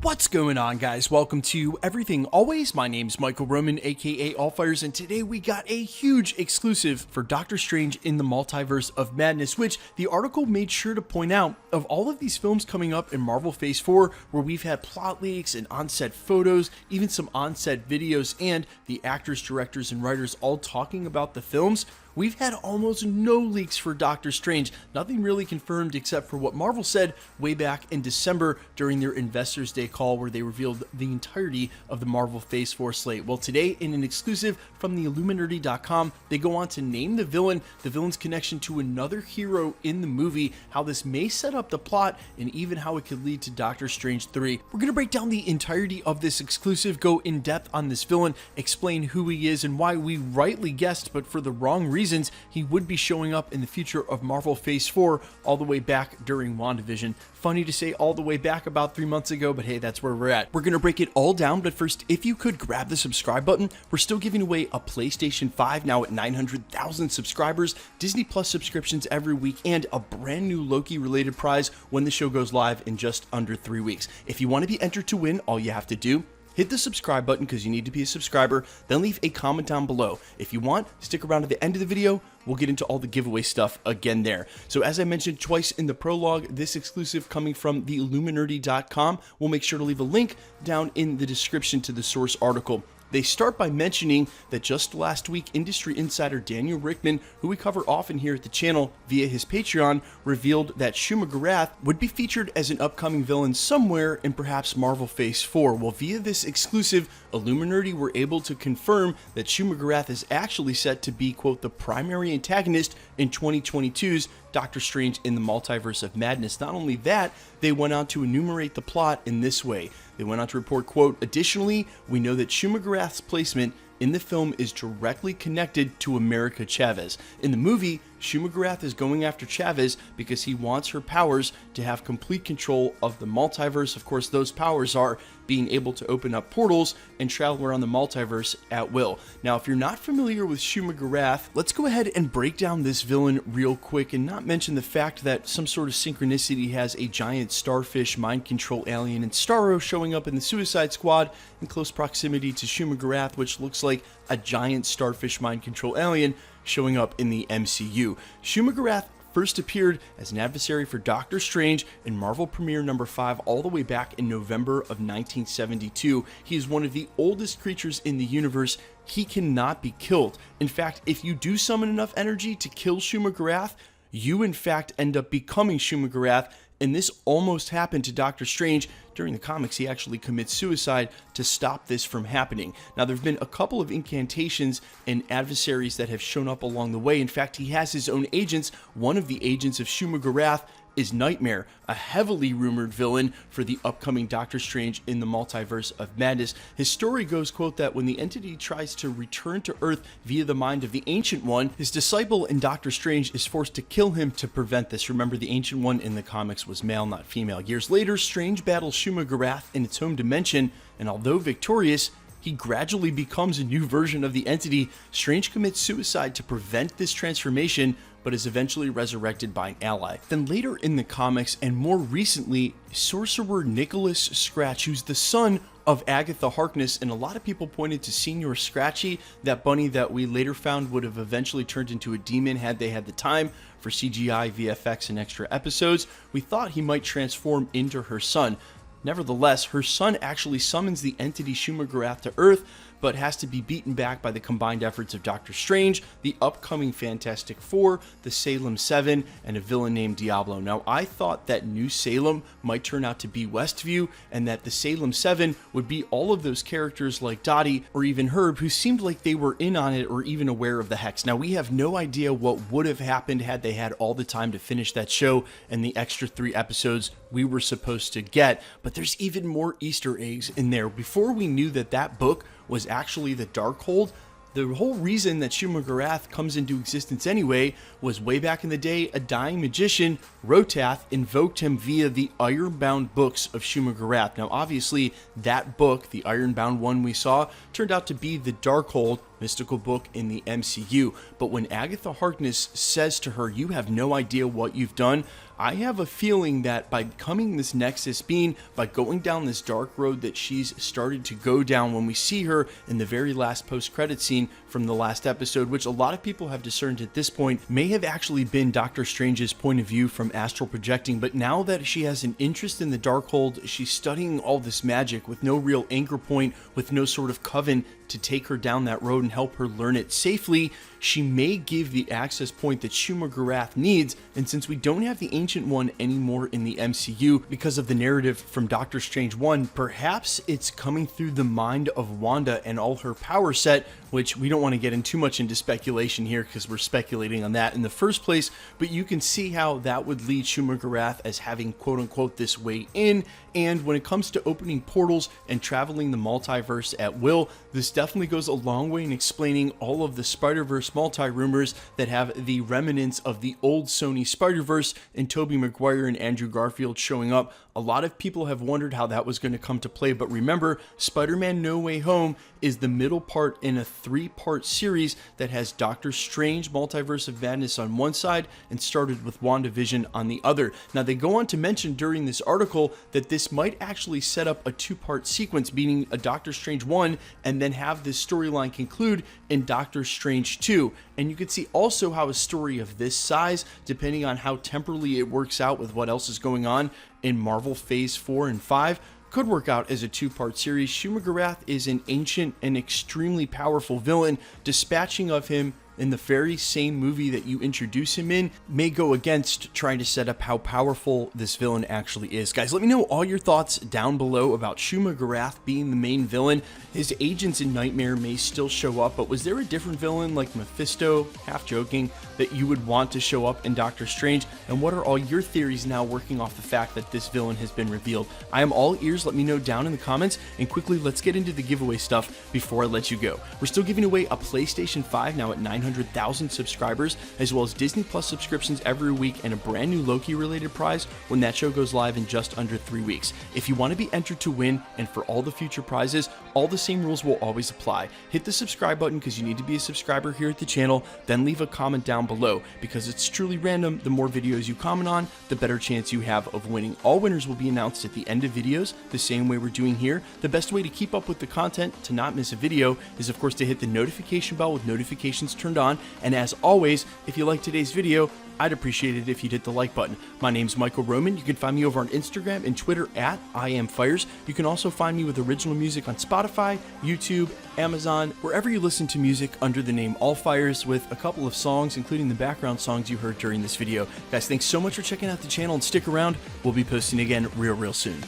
What's going on, guys? Welcome to Everything Always. My name's Michael Roman, aka Allfires, and today we got a huge exclusive for Doctor Strange in the Multiverse of Madness, which the article made sure to point out, of all of these films coming up in Marvel Phase 4, where we've had plot leaks and on-set photos, even some on-set videos, and the actors, directors, and writers all talking about the films, we've had almost no leaks for Doctor Strange. Nothing really confirmed except for what Marvel said way back in December during their Investors Day call, where they revealed the entirety of the Marvel Phase 4 slate. Well, today, in an exclusive from the Elilusionista.cl, they go on to name the villain's connection to another hero in the movie, how this may set up the plot, and even how it could lead to Doctor Strange 3. We're going to break down the entirety of this exclusive, go in depth on this villain, explain who he is and why we rightly guessed, but for the wrong reasons, he would be showing up in the future of Marvel Phase 4 all the way back during Wandavision. Funny to say all the way back about 3 months ago, but hey, that's where we're at. We're going to break it all down, but first, if you could grab the subscribe button, we're still giving away a PlayStation 5 now at 900,000 subscribers, Disney Plus subscriptions every week, and a brand new Loki-related prize when the show goes live in just under 3 weeks. If you want to be entered to win, all you have to do, hit the subscribe button because you need to be a subscriber, then leave a comment down below. If you want, stick around to the end of the video. We'll get into all the giveaway stuff again there. So as I mentioned twice in the prologue, this exclusive coming from the Illuminati.com, we'll make sure to leave a link down in the description to the source article. They start by mentioning that just last week, industry insider Daniel Rickman, who we cover often here at the channel via his Patreon, revealed that Shuma-Gorath would be featured as an upcoming villain somewhere in perhaps Marvel Phase 4. Well, via this exclusive, Illuminati were able to confirm that Shuma-Gorath is actually set to be, quote, the primary antagonist in 2022's Doctor Strange in the Multiverse of Madness. Not only that, they went on to enumerate the plot in this way. They went on to report, quote, additionally, we know that Shuma-Gorath's placement in the film is directly connected to America Chavez. In the movie, Shuma-Gorath is going after Chavez because he wants her powers to have complete control of the multiverse. Of course, those powers are being able to open up portals and travel around the multiverse at will. Now, if you're not familiar with Shuma-Gorath, let's go ahead and break down this villain real quick and not mention the fact that some sort of synchronicity has a giant starfish mind control alien and Starro showing up in the Suicide Squad in close proximity to Shuma-Gorath, which looks like a giant starfish mind control alien showing up in the MCU. Shuma-Gorath first appeared as an adversary for Doctor Strange in Marvel Premiere number 5 all the way back in November of 1972. He is one of the oldest creatures in the universe. He cannot be killed. In fact, if you do summon enough energy to kill Shuma-Gorath, you in fact end up becoming Shuma-Gorath, and this almost happened to Doctor Strange. During the comics, he actually commits suicide to stop this from happening. Now, there have been a couple of incantations and adversaries that have shown up along the way. In fact, he has his own agents. One of the agents of Shuma-Gorath is Nightmare, a heavily rumored villain for the upcoming Doctor Strange in the Multiverse of Madness. His story goes, quote, that when the entity tries to return to Earth via the mind of the Ancient One, his disciple in Doctor Strange is forced to kill him to prevent this. Remember, the Ancient One in the comics was male, not female. Years later, Strange battles Shuma-Gorath in its home dimension, and although victorious, he gradually becomes a new version of the entity. Strange commits suicide to prevent this transformation, but is eventually resurrected by an ally. Then later in the comics, and more recently, Sorcerer Nicholas Scratch, who's the son of Agatha Harkness, and a lot of people pointed to Senior Scratchy, that bunny that we later found would have eventually turned into a demon had they had the time for CGI, VFX, and extra episodes. We thought he might transform into her son. Nevertheless, her son actually summons the entity Shuma-Gorath to Earth, but has to be beaten back by the combined efforts of Doctor Strange, the upcoming Fantastic Four, the Salem 7, and a villain named Diablo. Now, I thought that New Salem might turn out to be Westview, and that the Salem 7 would be all of those characters like Dottie or even Herb, who seemed like they were in on it or even aware of the hex. Now, we have no idea what would have happened had they had all the time to finish that show and the extra 3 episodes we were supposed to get, but there's even more Easter eggs in there. Before we knew that that book was actually the Darkhold, the whole reason that Shuma-Gorath comes into existence anyway was way back in the day, a dying magician, Rotath, invoked him via the Ironbound books of Shuma-Gorath. Now, obviously, that book, the Ironbound one we saw, turned out to be the Darkhold, mystical book in the MCU. But when Agatha Harkness says to her, "You have no idea what you've done," I have a feeling that by becoming this Nexus being, by going down this dark road that she's started to go down when we see her in the very last post-credit scene from the last episode, which a lot of people have discerned at this point may have actually been Doctor Strange's point of view from astral projecting. But now that she has an interest in the Darkhold, she's studying all this magic with no real anchor point, with no sort of coven to take her down that road and help her learn it safely. She may give the access point that Shuma-Gorath needs, and since we don't have the Ancient One anymore in the MCU because of the narrative from Doctor Strange 1, perhaps it's coming through the mind of Wanda and all her power set, which we don't want to get in too much into speculation here because we're speculating on that in the first place, but you can see how that would lead Shuma-Gorath as having quote-unquote this way in. And when it comes to opening portals and traveling the multiverse at will, this definitely goes a long way in explaining all of the Spider-Verse multi-rumors that have the remnants of the old Sony Spider-Verse and Tobey Maguire and Andrew Garfield showing up. A lot of people have wondered how that was going to come to play, but remember, Spider-Man No Way Home is the middle part in a 3-part series that has Doctor Strange Multiverse of Madness on one side and started with WandaVision on the other. Now, they go on to mention during this article that this might actually set up a 2-part sequence, meaning a Doctor Strange 1 and then have this storyline conclude in Doctor Strange 2. And you can see also how a story of this size, depending on how temporally it works out with what else is going on in Marvel Phase 4 and 5, could work out as a 2-part series. Shuma-Gorath is an ancient and extremely powerful villain. Dispatching of him in the very same movie that you introduce him in may go against trying to set up how powerful this villain actually is. Guys, let me know all your thoughts down below about Shuma-Gorath being the main villain. His agents in Nightmare may still show up, but was there a different villain like Mephisto, half joking, that you would want to show up in Doctor Strange? And what are all your theories now working off the fact that this villain has been revealed? I am all ears. Let me know down in the comments, and quickly let's get into the giveaway stuff before I let you go. We're still giving away a PlayStation 5 now at 900,000 subscribers, as well as Disney Plus subscriptions every week and a brand new Loki related prize when that show goes live in just under 3 weeks. If you want to be entered to win and for all the future prizes, all the same rules will always apply. Hit the subscribe button because you need to be a subscriber here at the channel, then leave a comment down below because it's truly random. The more videos you comment on, the better chance you have of winning. All winners will be announced at the end of videos, the same way we're doing here. The best way to keep up with the content to not miss a video is of course to hit the notification bell with notifications turned on. And as always, if you like today's video, I'd appreciate it if you'd hit the like button. My name's Michael Roman. You can find me over on Instagram and Twitter at IamFires. You can also find me with original music on Spotify, YouTube, Amazon, wherever you listen to music under the name AllFires, with a couple of songs, including the background songs you heard during this video. Guys, thanks so much for checking out the channel, and stick around. We'll be posting again real soon.